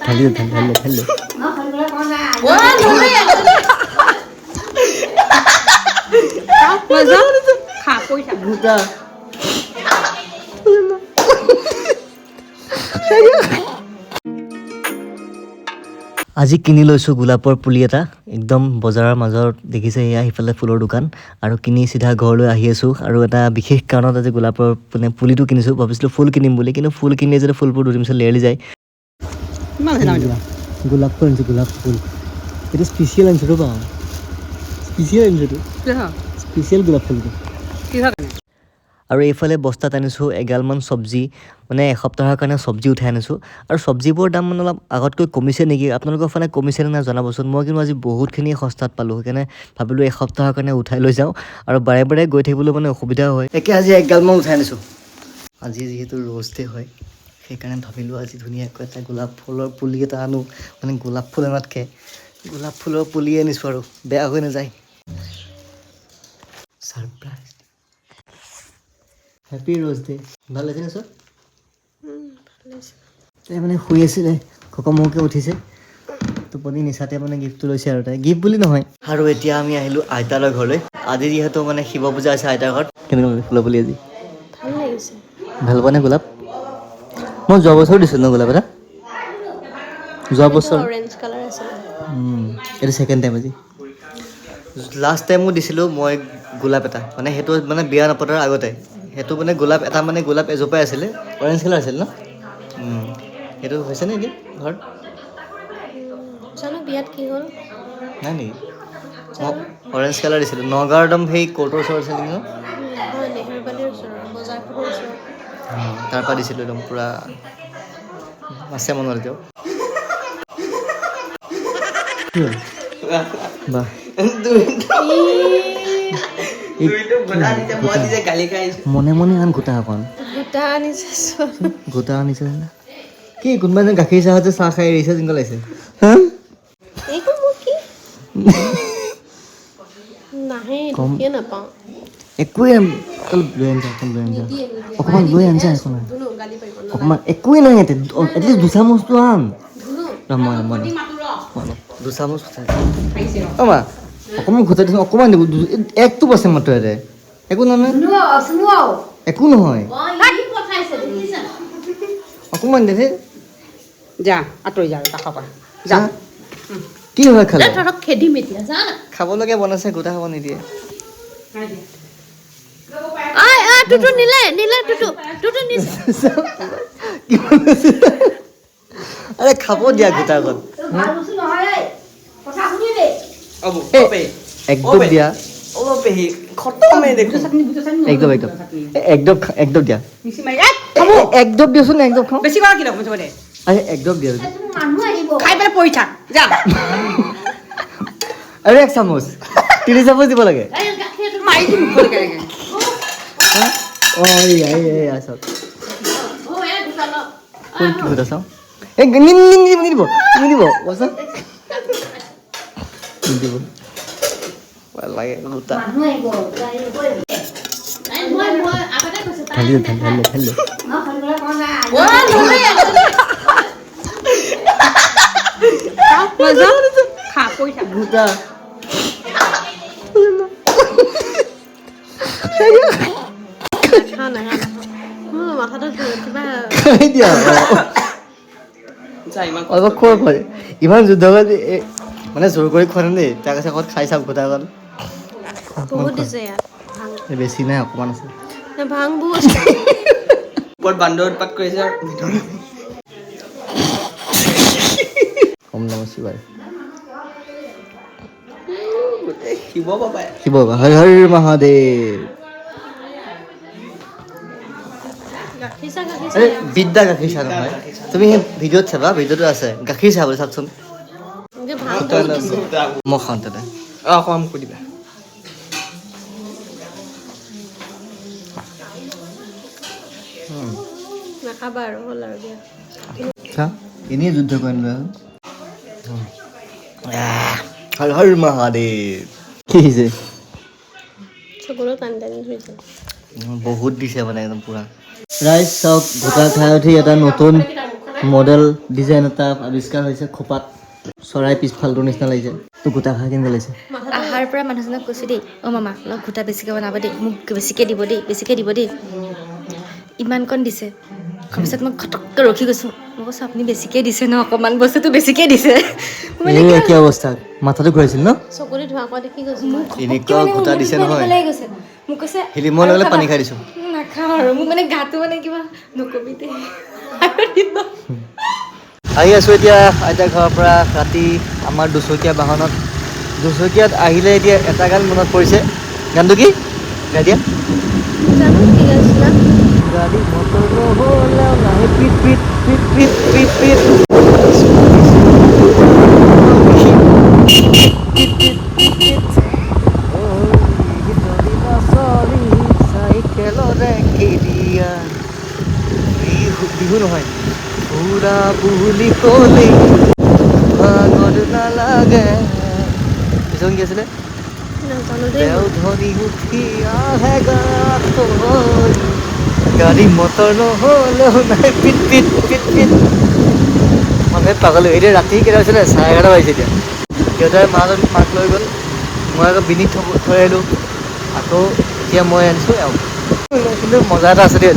ঢালি আজি কিনি লৈছোঁ গোলাপৰ পুলি এটা একদম বজাৰৰ মাজত দেখিছে এয়া সিফালে ফুলৰ দোকান আৰু কিনি চিধা ঘৰলৈ আহি আছোঁ আৰু এটা বিশেষ কাৰণত আজি গোলাপৰ মানে পুলিটো কিনিছোঁ ভাবিছিলোঁ ফুল কিনিম বুলি কিন্তু ফুল কিনিলে যদি ফুলবোৰ দুদিন পিছত লেৰেলি যায় গোলাপ ফুল আনিছোঁ গোলাপ ফুল এইটো স্পেচিয়েল আনিছোঁ ৰ'বা স্পেচিয়েল আনিছোঁ এইটো স্পেচিয়েল গোলাপ ফুলটো আৰু এইফালে বস্তাত আনিছোঁ এগালমান চব্জি মানে এসপ্তাহৰ কাৰণে চব্জি উঠাই আনিছোঁ আৰু চব্জিবোৰৰ দাম মানে অলপ আগতকৈ কমিছে নেকি আপোনালোকৰ ফালে কমিছে নে নাই জনাবচোন মই কিন্তু আজি বহুতখিনি সস্তাত পালোঁ সেইকাৰণে ভাবিলোঁ এসপ্তাহৰ কাৰণে উঠাই লৈ যাওঁ আৰু বাৰে বাৰে গৈ থাকিবলৈ মানে অসুবিধা হয় একে আজি এগালমান উঠাই আনিছোঁ আজি যিহেতু ৰ'জ ডে হয় সেইকাৰণে ভাবিলোঁ আজি ধুনীয়াকৈ এটা গোলাপ ফুলৰ পুলি এটা আনো মানে গোলাপ ফুল আনাতকৈ গোলাপ ফুলৰ পুলি আনিছোঁ আৰু বেয়া হৈ নাযায় ছাৰপ্ৰাইজ হেপী ৰ'জ ডে ভাল লাগিছে নে চব তাই মানে শুই আছিলে খকমকে উঠিছে টোপনি নিচাতে মানে গিফ্টটো লৈছে আৰু তাই গিফ্ট বুলি নহয় আৰু এতিয়া আমি আহিলোঁ আইতালৈ ঘৰলৈ আজি যিহেতু মানে শিৱ পূজা আছে আইতাৰ ঘৰত কেনেকুৱা লাগে ফুলৰ পুলি আজি ভাল লাগিছে ভাল পোৱা নে গোলাপ মই যোৱা বছৰ দিছিলোঁ ন গোলাপ এটা যোৱা বছৰ অৰেঞ্জ কালাৰ আছিলে এইটো ছেকেণ্ড টাইম আজি লাষ্ট টাইমো দিছিলোঁ মই গোলাপ এটা মানে সেইটো মানে বিয়া নপতাৰ আগতে সেইটো মানে গোলাপ এটা মানে গোলাপ এজোপাই আছিলে অৰেঞ্জ কালাৰ আছিল ন সেইটো হৈছে নে এতিয়া ঘৰত জানো বিয়াত কি হ'ল নাই নেকি মই অৰেঞ্জ কালাৰ দিছিলোঁ নগাঁৱৰ একদম সেই কোৰ্টৰ ওচৰত আছিল নেকি ন নহয় নেহেৰুবালিৰ ওচৰত বজাৰখনৰ ওচৰত তাৰপৰা দিছিলোঁ একদম পূৰা আছে মনত এতিয়াও বাহ মনে মনে আন গোটা অকণ গোটা আনিছে গোটা আনিছে কি কোনোবা এজন গাখীৰ চাহত যে চাহ খাই এৰিছে যেনেকুৱা লাগিছে এইটো মোৰ কি নাহে দেখিয়ে নাপাওঁ একোৱে লৈ আনিছা অকণমান লৈ আনিছা এখন অকণমান একোৱে নাই ইয়াতে এটলিষ্ট দুচামুচটো আন মই দুচামুচ অ' মা অকণমান ঘটাই দিছোঁ অকণমান দিব একটো আছে মাত্ৰ ইয়াতে একো নহয় একো নহয় অকণমান দে যা আঁতৰি যা কাষৰ পৰা যা কি হয় খালে ধৰক খেদিম এতিয়া যা না খাবলৈকে বনাইছে গোটা খাব নিদিয়ে টুটু নিলে টুটু নিছে আৰে খাব দিয়া গোটা অকণ একদম দিয়া একদম একদম দিয়া একদম দিয়াচোন একদম খাওঁ বেছি কৰা কি লগ দে আৰে একদম দিয়া খাই পেলাই পৰি থাক যা আৰু এক চামুচ 3 চামুচ দিব লাগে মাৰি দিম মুখত কেনেকৈ অঁ এয়া চাওক কোন কি গোটা চাওঁ এই নিদিব কোৱাচোন নিদিব লাগে গোটা ঢালি খা পৰি থাক গোটা মাথাটো কিবা খাই দিয়া অলপ খোৱা খোৱা ইমান যুদ্ধ কৰি মানে জোৰ কৰি খোৱা নাই তাৰ কাছে আগত খাই চাওক গোটা অকণ বহুত দিছে ইয়াত বেছি নাই অকণমান আছে ভাং বহুত আছে ওপৰত বান্দৰ উৎপাত কৰিছে আৰু ওম নমঃ শিৱায় শিৱ বাবাই শিৱ বাবা হৰ হৰ মহাদেৱ আৰে বিদ্যা গাখীৰ চাহ নহয় তুমি সেই ভিডিঅ'ত চাবা ভিডিঅ'টো আছে গাখীৰ চাহ বুলি চাওকচোন মই খাওঁ তাতে অকণমান কৈ দিবা নাখাবা আৰু হ'ল আৰু দিয়া এনেই যুদ্ধ কৰিম হৰ হৰ মহাদেৱ কি হৈছে চকুলো টানি টানি ধৰিছে বহুত দিছে মানে একদম পুৰা ৰাইজ চাওক গোটা খাই উঠি এটা নতুন মডেল ডিজাইন এটা আৱিষ্কাৰ হৈছে খোপাত চৰাই পিছফালটোৰ নিচিনা লাগিছে তো গোটা খাই কেনেকৈ লাগিছে আহাৰ পৰা মানুহজনক কৈছোঁ দেই অ' মামা অলপ ঘোটা বেছিকৈ বনাব দেই মোক বেছিকৈ দিব দেই ইমানকণ দিছে তাৰপিছত মই খটককৈ ৰখি গৈছোঁ মই কৈছোঁ আপুনি বেছিকৈ দিছে ন অকণমান বস্তুটো বেছিকৈ দিছে এই কি অৱস্থা মাথাটো ঘূৰাইছিল ন চকুৰে ধোঁৱা কৰা দেখি গৈছো এনেকুৱা গোটা দিছে নহয় গৈছে মোক কৈছে হিলিময় লগে পানী খাই দিছোঁ নাখাওঁ আৰু মোক মানে গাটো মানে কিবা নকবি দেই আহি আছোঁ এতিয়া আইতা ঘৰৰ পৰা ৰাতি আমাৰ দুচকীয়া বাহনত দুচকীয়াত আহিলে এতিয়া এটা গান মনত পৰিছে গানটো কি গাই দিয়া জানো কি আছিলা গাড়ী মটৰ নহ'লেও নাহে পিট পিট পিট পিট পিট পিট চাইকেলৰে কেৰিয়া বিহু নহয় পুৰা বুলি ক'লেই ভাগৰ নালাগে পিছত কি আছিলে নাজানো দেই দেও ধনী উঠি আহে গাত গাড়ী মটৰ নহ'লেও নাই পিট পিট পিট পিট মানুহে পাগল এতিয়া ৰাতি কেইটা হৈছিলে 11:30 বাজিছে এতিয়া দেউতাই মাক লৈ গ'ল মই আকৌ বিনিত থৈ আহিলোঁ আকৌ এতিয়া মই আনিছোঁ কিন্তু মজা এটা আছে দেই